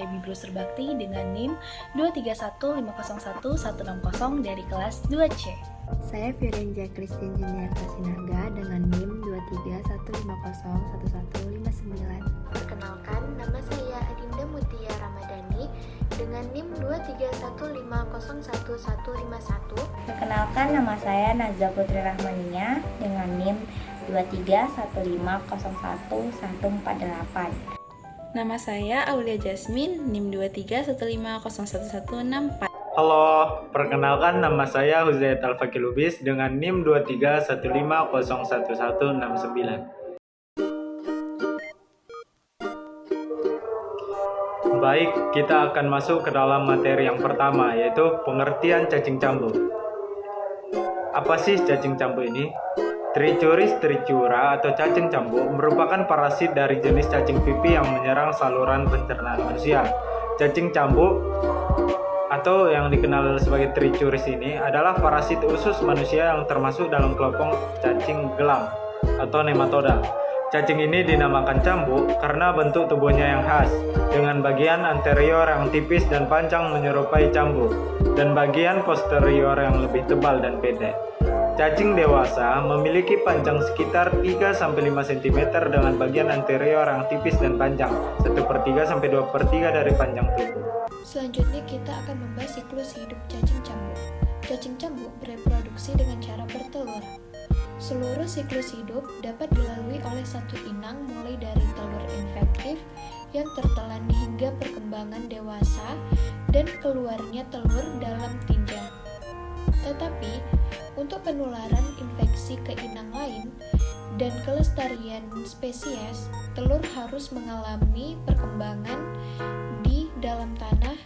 Febi Brewster Bakti dengan NIM 231501160 dari kelas 2C. Saya Firenja Christine Juniarta Sinaga dengan NIM 231501159. Perkenalkan, nama saya Adinda Mutia Ramadhani dengan NIM 231501151. Perkenalkan, nama saya Nazza Putri Rahmania dengan NIM 231501148. Nama saya Aulia Jasmine, NIM 231501164. Halo, perkenalkan nama saya Huzaid Al-Fakih Lubis dengan NIM 231501169. Baik, kita akan masuk ke dalam materi yang pertama, yaitu pengertian cacing cambuk. Apa sih cacing cambuk ini? Trichuris trichiura atau cacing cambuk merupakan parasit dari jenis cacing pipi yang menyerang saluran pencernaan manusia. Cacing cambuk atau yang dikenal sebagai trichuris ini adalah parasit usus manusia yang termasuk dalam kelompok cacing gelang atau nematoda. Cacing ini dinamakan cambuk karena bentuk tubuhnya yang khas, dengan bagian anterior yang tipis dan panjang menyerupai cambuk, dan bagian posterior yang lebih tebal dan pendek. Cacing dewasa memiliki panjang sekitar 3-5 cm dengan bagian anterior yang tipis dan panjang, 1/3-2/3 dari panjang tubuh. Selanjutnya kita akan membahas siklus hidup cacing cambuk. Cacing cambuk bereproduksi dengan cara bertelur. Seluruh siklus hidup dapat dilalui oleh satu inang mulai dari telur infektif yang tertelan hingga perkembangan dewasa dan keluarnya telur dalam tinja. Tetapi, untuk penularan infeksi ke inang lain dan kelestarian spesies, telur harus mengalami perkembangan di dalam tanah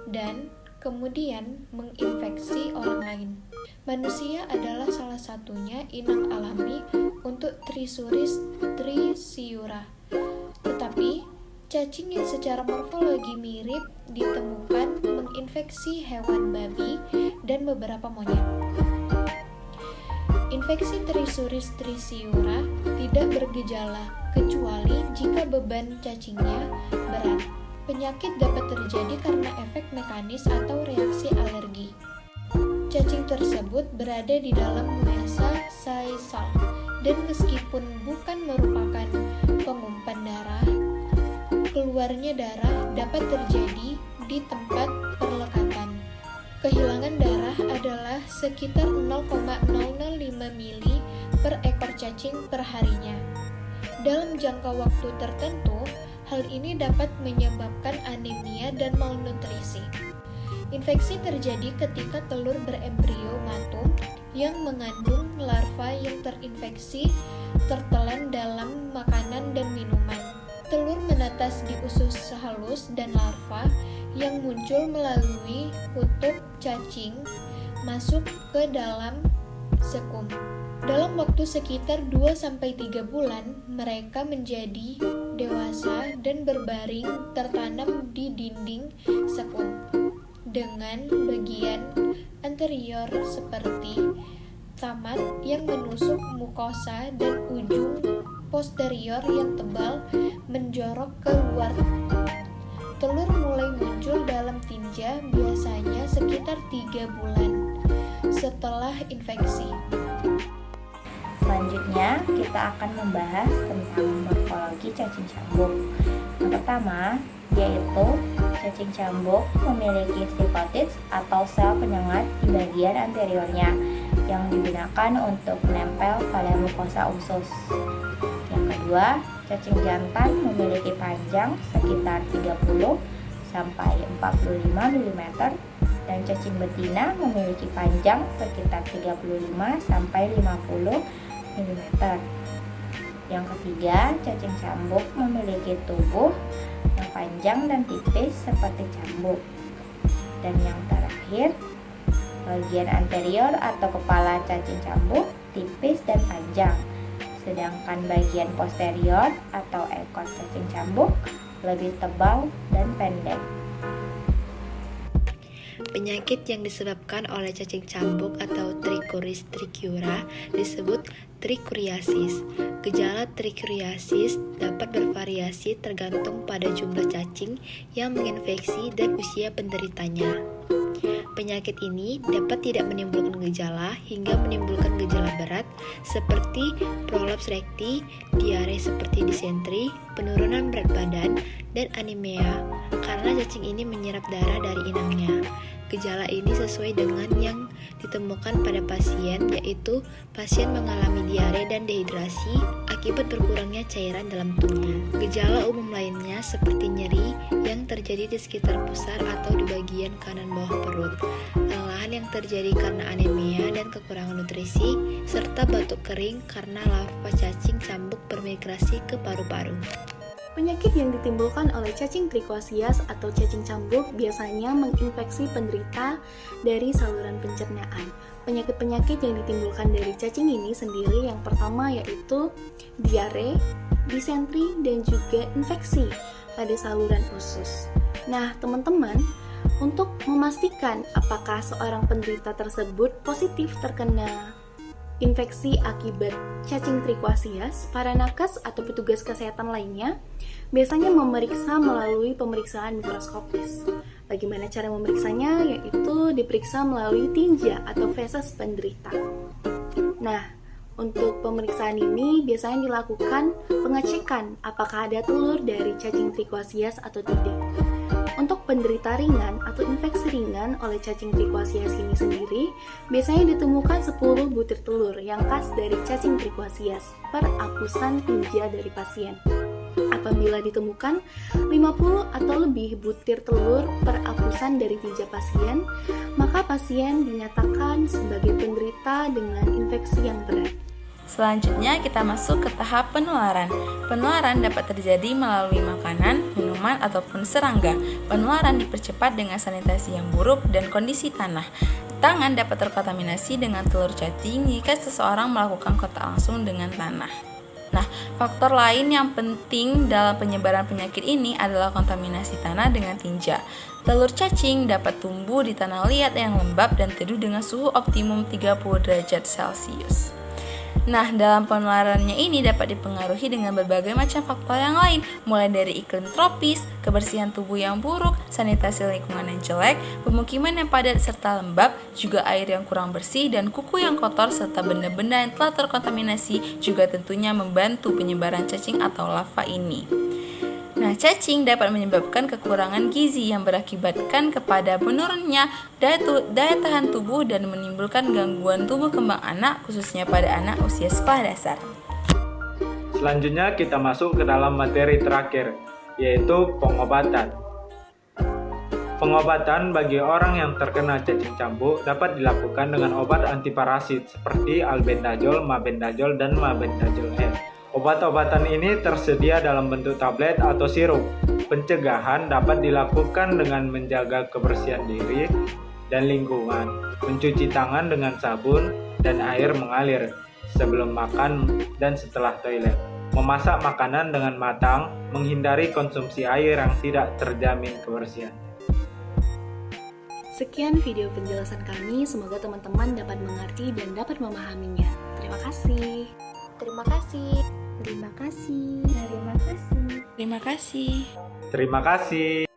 dan kemudian menginfeksi orang lain. Manusia adalah salah satunya inang alami untuk Trichuris trichiura. Tetapi, cacing yang secara morfologi mirip ditemukan menginfeksi hewan babi dan beberapa monyet. Infeksi Trichuris trichiura tidak bergejala kecuali jika beban cacingnya berat. Penyakit dapat terjadi karena efek mekanis atau reaksi alergi. Cacing tersebut berada di dalam mucosa caecal dan meskipun bukan merupakan pengumpan darah, keluarnya darah dapat terjadi di tempat perlekatan. Kehilangan darah adalah sekitar 0,005 mili per ekor cacing per harinya. Dalam jangka waktu tertentu, hal ini dapat menyebabkan anemia dan malnutrisi. Infeksi terjadi ketika telur berembrio matum yang mengandung larva yang terinfeksi tertelan dalam makanan dan minuman. Telur menetas di usus halus dan larva yang muncul melalui kutub cacing masuk ke dalam sekum. Dalam waktu sekitar 2-3 bulan, mereka menjadi dewasa dan berbaring tertanam di dinding sekum dengan bagian anterior seperti tamat yang menusuk mukosa dan ujung posterior yang tebal menjorok keluar. Telur mulai muncul dalam tinja biasanya sekitar 3 bulan setelah infeksi. Selanjutnya, kita akan membahas tentang morfologi cacing cambuk. Yang pertama, yaitu cacing cambuk memiliki stipotids atau sel penyengat di bagian anteriornya yang digunakan untuk menempel pada mukosa usus. Yang kedua, cacing jantan memiliki panjang sekitar 30 sampai 45 mm dan cacing betina memiliki panjang sekitar 35 sampai 50 mm. Yang ketiga, cacing cambuk memiliki tubuh yang panjang dan tipis seperti cambuk. Dan yang terakhir, bagian anterior atau kepala cacing cambuk tipis dan panjang, sedangkan bagian posterior atau ekor cacing cambuk lebih tebal dan pendek. Penyakit yang disebabkan oleh cacing cambuk atau Trichuris trichiura disebut trichuriasis. Gejala trichuriasis dapat bervariasi tergantung pada jumlah cacing yang menginfeksi dan usia penderitanya. Penyakit ini dapat tidak menimbulkan gejala hingga menimbulkan gejala berat seperti prolaps rekti, diare seperti disentri, penurunan berat badan, dan anemia karena cacing ini menyerap darah dari inangnya. Gejala ini sesuai dengan yang ditemukan pada pasien, yaitu pasien mengalami diare dan dehidrasi akibat berkurangnya cairan dalam tubuh. Gejala umum lainnya seperti nyeri yang terjadi di sekitar pusar atau di bagian kanan bawah perut, kelelahan yang terjadi karena anemia dan kekurangan nutrisi, serta batuk kering karena larva cacing cambuk bermigrasi ke paru-paru. Penyakit yang ditimbulkan oleh cacing trichosias atau cacing cambuk biasanya menginfeksi penderita dari saluran pencernaan. Penyakit-penyakit yang ditimbulkan dari cacing ini sendiri yang pertama yaitu diare, disentri, dan juga infeksi pada saluran usus. Nah, teman-teman, untuk memastikan apakah seorang penderita tersebut positif terkena infeksi akibat cacing trichosias, para nakes atau petugas kesehatan lainnya biasanya memeriksa melalui pemeriksaan mikroskopis. Bagaimana cara memeriksanya? Yaitu diperiksa melalui tinja atau feses penderita. Nah, untuk pemeriksaan ini biasanya dilakukan pengecekan apakah ada telur dari cacing trichosias atau tidak. Untuk penderita ringan atau infeksi ringan oleh cacing trichosias ini sendiri, biasanya ditemukan 10 butir telur yang khas dari cacing trichosias per apusan tinja dari pasien. Apabila ditemukan 50 atau lebih butir telur per apusan dari tinja pasien, maka pasien dinyatakan sebagai penderita dengan infeksi yang berat. Selanjutnya kita masuk ke tahap penularan. Penularan dapat terjadi melalui makanan, minuman, ataupun serangga. Penularan dipercepat dengan sanitasi yang buruk dan kondisi tanah. Tangan dapat terkontaminasi dengan telur cacing jika seseorang melakukan kontak langsung dengan tanah. Nah, faktor lain yang penting dalam penyebaran penyakit ini adalah kontaminasi tanah dengan tinja. Telur cacing dapat tumbuh di tanah liat yang lembab dan teduh dengan suhu optimum 30 derajat Celcius. Nah, dalam penularannya ini dapat dipengaruhi dengan berbagai macam faktor yang lain, mulai dari iklim tropis, kebersihan tubuh yang buruk, sanitasi lingkungan yang jelek, pemukiman yang padat serta lembab, juga air yang kurang bersih dan kuku yang kotor serta benda-benda yang telah terkontaminasi juga tentunya membantu penyebaran cacing atau larva ini. Nah, cacing dapat menyebabkan kekurangan gizi yang berakibatkan kepada menurunnya daya tahan tubuh dan menimbulkan gangguan tumbuh kembang anak, khususnya pada anak usia sekolah dasar. Selanjutnya kita masuk ke dalam materi terakhir, yaitu pengobatan. Pengobatan bagi orang yang terkena cacing cambuk dapat dilakukan dengan obat antiparasit seperti albendazol, mabendazol, dan mabendazol L. Obat-obatan ini tersedia dalam bentuk tablet atau sirup. Pencegahan dapat dilakukan dengan menjaga kebersihan diri dan lingkungan, mencuci tangan dengan sabun dan air mengalir sebelum makan dan setelah toilet, memasak makanan dengan matang, menghindari konsumsi air yang tidak terjamin kebersihan. Sekian video penjelasan kami, semoga teman-teman dapat mengerti dan dapat memahaminya. Terima kasih. Terima kasih. Terima kasih. Terima kasih. Terima kasih.